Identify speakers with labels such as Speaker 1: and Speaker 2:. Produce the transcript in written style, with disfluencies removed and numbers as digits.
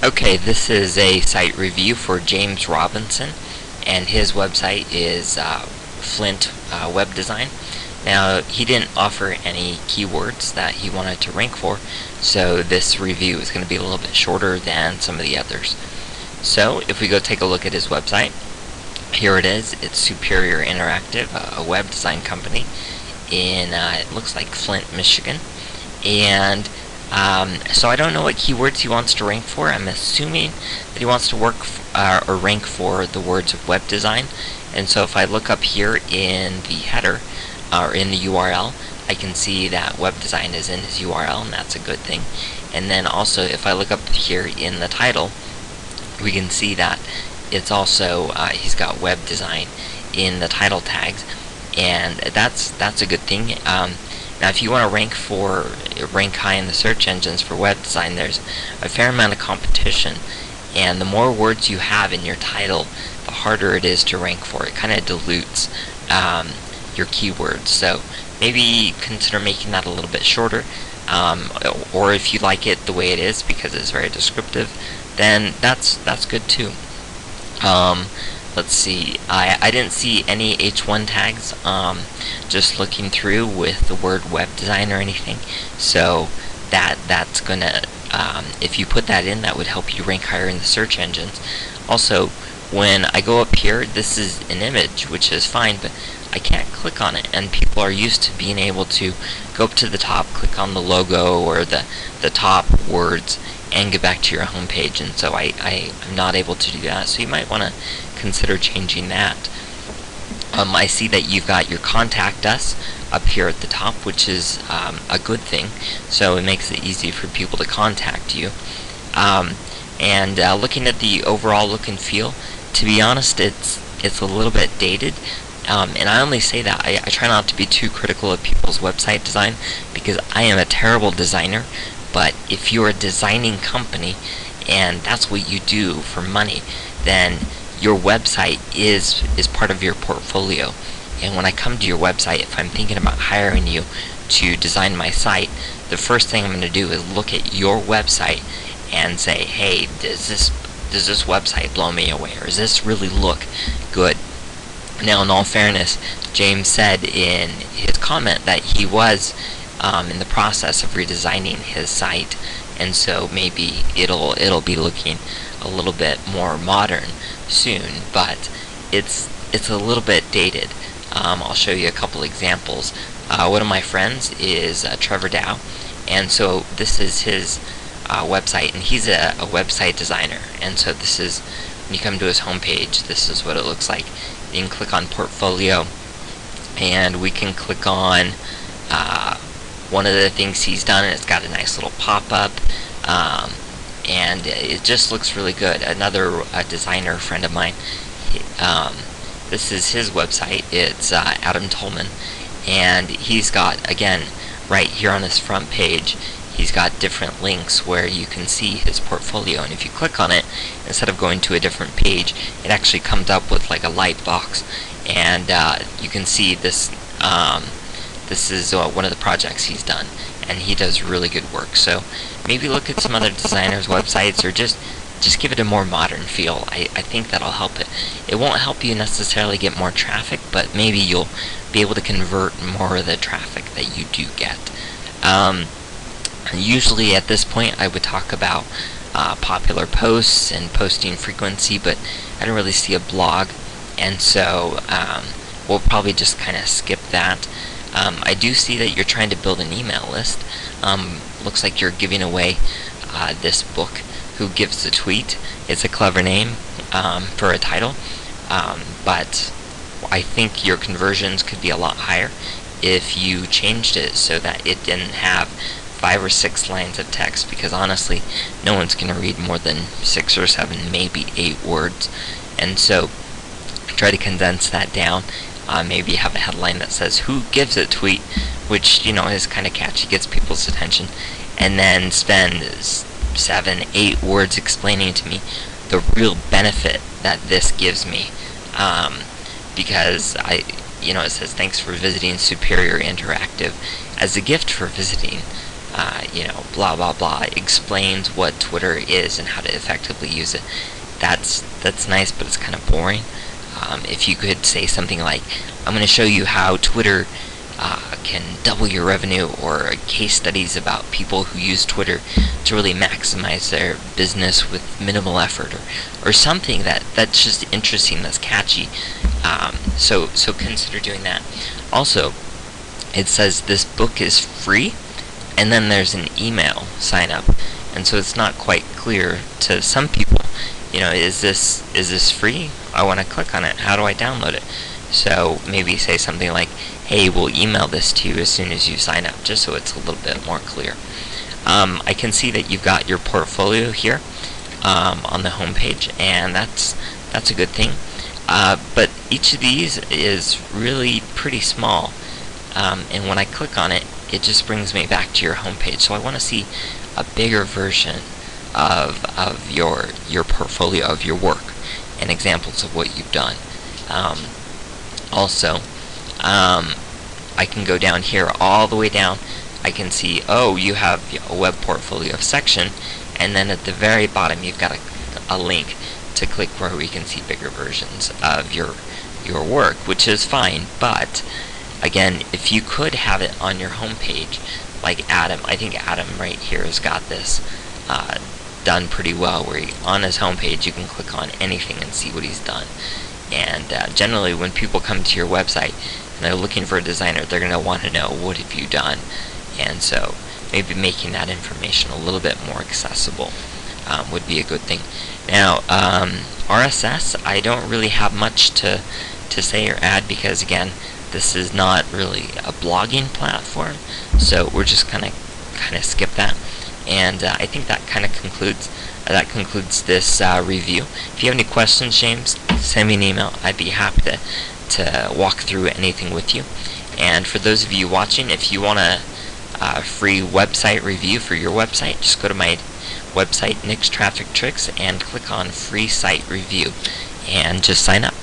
Speaker 1: Okay, this is a site review for James Robinson, and his website is Flint Web Design. Now, he didn't offer any keywords that he wanted to rank for, so this review is going to be a little bit shorter than some of the others. So, if we go take a look at his website, here it is. It's Superior Interactive, a web design company in, it looks like Flint, Michigan. And so I don't know what keywords he wants to rank for. I'm assuming that he wants to work or rank for the words of web design. And so if I look up here in the header or in the URL, I can see that web design is in his URL, and that's a good thing. And then also if I look up here in the title, we can see that it's also he's got web design in the title tags, and that's a good thing. Now, if you want to rank high in the search engines for web design, there's a fair amount of competition, and the more words you have in your title, the harder it is to rank for. It kind of dilutes your keywords. So maybe consider making that a little bit shorter, or if you like it the way it is because it's very descriptive, then that's good too. Let's see, I didn't see any H1 tags just looking through with the word web design or anything, so that's gonna if you put that in, that would help you rank higher in the search engines. Also, when I go up here, this is an image, which is fine, but I can't click on it, and people are used to being able to go up to the top, click on the logo or the top words, and get back to your home page, and so I'm not able to do that, so you might want to consider changing that. I see that you've got your contact us up here at the top, which is a good thing, so it makes it easy for people to contact you. And looking at the overall look and feel, to be honest, it's a little bit dated. And I only say that, I try not to be too critical of people's website design, because I am a terrible designer. But if you're a designing company and that's what you do for money, then your website is part of your portfolio. And when I come to your website, if I'm thinking about hiring you to design my site, the first thing I'm going to do is look at your website and say, hey, does this website blow me away, or does this really look good? Now, in all fairness, James said in his comment that he was in the process of redesigning his site, and so maybe it'll be looking a little bit more modern soon, but it's a little bit dated. I'll show you a couple examples. One of my friends is Trevor Dow, and so this is his website, and he's a website designer, and so this is, when you come to his homepage, this is what it looks like. You can click on portfolio, and we can click on one of the things he's done, and it's got a nice little pop-up, and it just looks really good. Another designer friend of mine, this is his website. It's Adam Tolman, and he's got, again, right here on his front page, he's got different links where you can see his portfolio, and if you click on it, instead of going to a different page, it actually comes up with like a light box, and you can see this. This is one of the projects he's done, and he does really good work. So maybe look at some other designers' websites, or just give it a more modern feel. I think that'll help it. It won't help you necessarily get more traffic, but maybe you'll be able to convert more of the traffic that you do get. Usually at this point I would talk about popular posts and posting frequency, but I don't really see a blog, and so we'll probably just kind of skip that. I do see that you're trying to build an email list. Looks like you're giving away this book, Who Gives the Tweet. It's a clever name for a title, but I think your conversions could be a lot higher if you changed it so that it didn't have 5 or 6 lines of text, because honestly, no one's going to read more than 6 or 7, maybe 8 words, and so try to condense that down. Maybe have a headline that says "Who gives a tweet," which, you know, is kind of catchy, gets people's attention, and then spend 7, 8 words explaining to me the real benefit that this gives me, because it says, "Thanks for visiting Superior Interactive. As a gift for visiting, blah blah blah, explains what Twitter is and how to effectively use it. That's nice, but it's kind of boring. If you could say something like, I'm going to show you how Twitter can double your revenue, or case studies about people who use Twitter to really maximize their business with minimal effort, or something that's just interesting, that's catchy. So consider doing that. Also, it says this book is free, and then there's an email sign up, and so it's not quite clear to some people, is this free? I want to click on it. How do I download it? So maybe say something like, hey, we'll email this to you as soon as you sign up, just so it's a little bit more clear. I can see that you've got your portfolio here on the home page, and that's a good thing. But each of these is really pretty small, and when I click on it, it just brings me back to your home page. So I want to see a bigger version of your portfolio, of your work, and examples of what you've done. Also, I can go down here, all the way down. I can see, you have a web portfolio section, and then at the very bottom you've got a link to click where we can see bigger versions of your work, which is fine. But again, if you could have it on your home page, like Adam, I think Adam right here has got this done pretty well, where on his home page you can click on anything and see what he's done. And generally, when people come to your website and they're looking for a designer, they're going to want to know, what have you done? And so maybe making that information a little bit more accessible would be a good thing. Now, RSS, I don't really have much to say or add, because again, this is not really a blogging platform, so we're just kind of skip that. And I think that kind of concludes this review. If you have any questions, James, send me an email. I'd be happy to walk through anything with you. And for those of you watching, if you want a free website review for your website, just go to my website, Nick's Traffic Tricks, and click on free site review, and just sign up.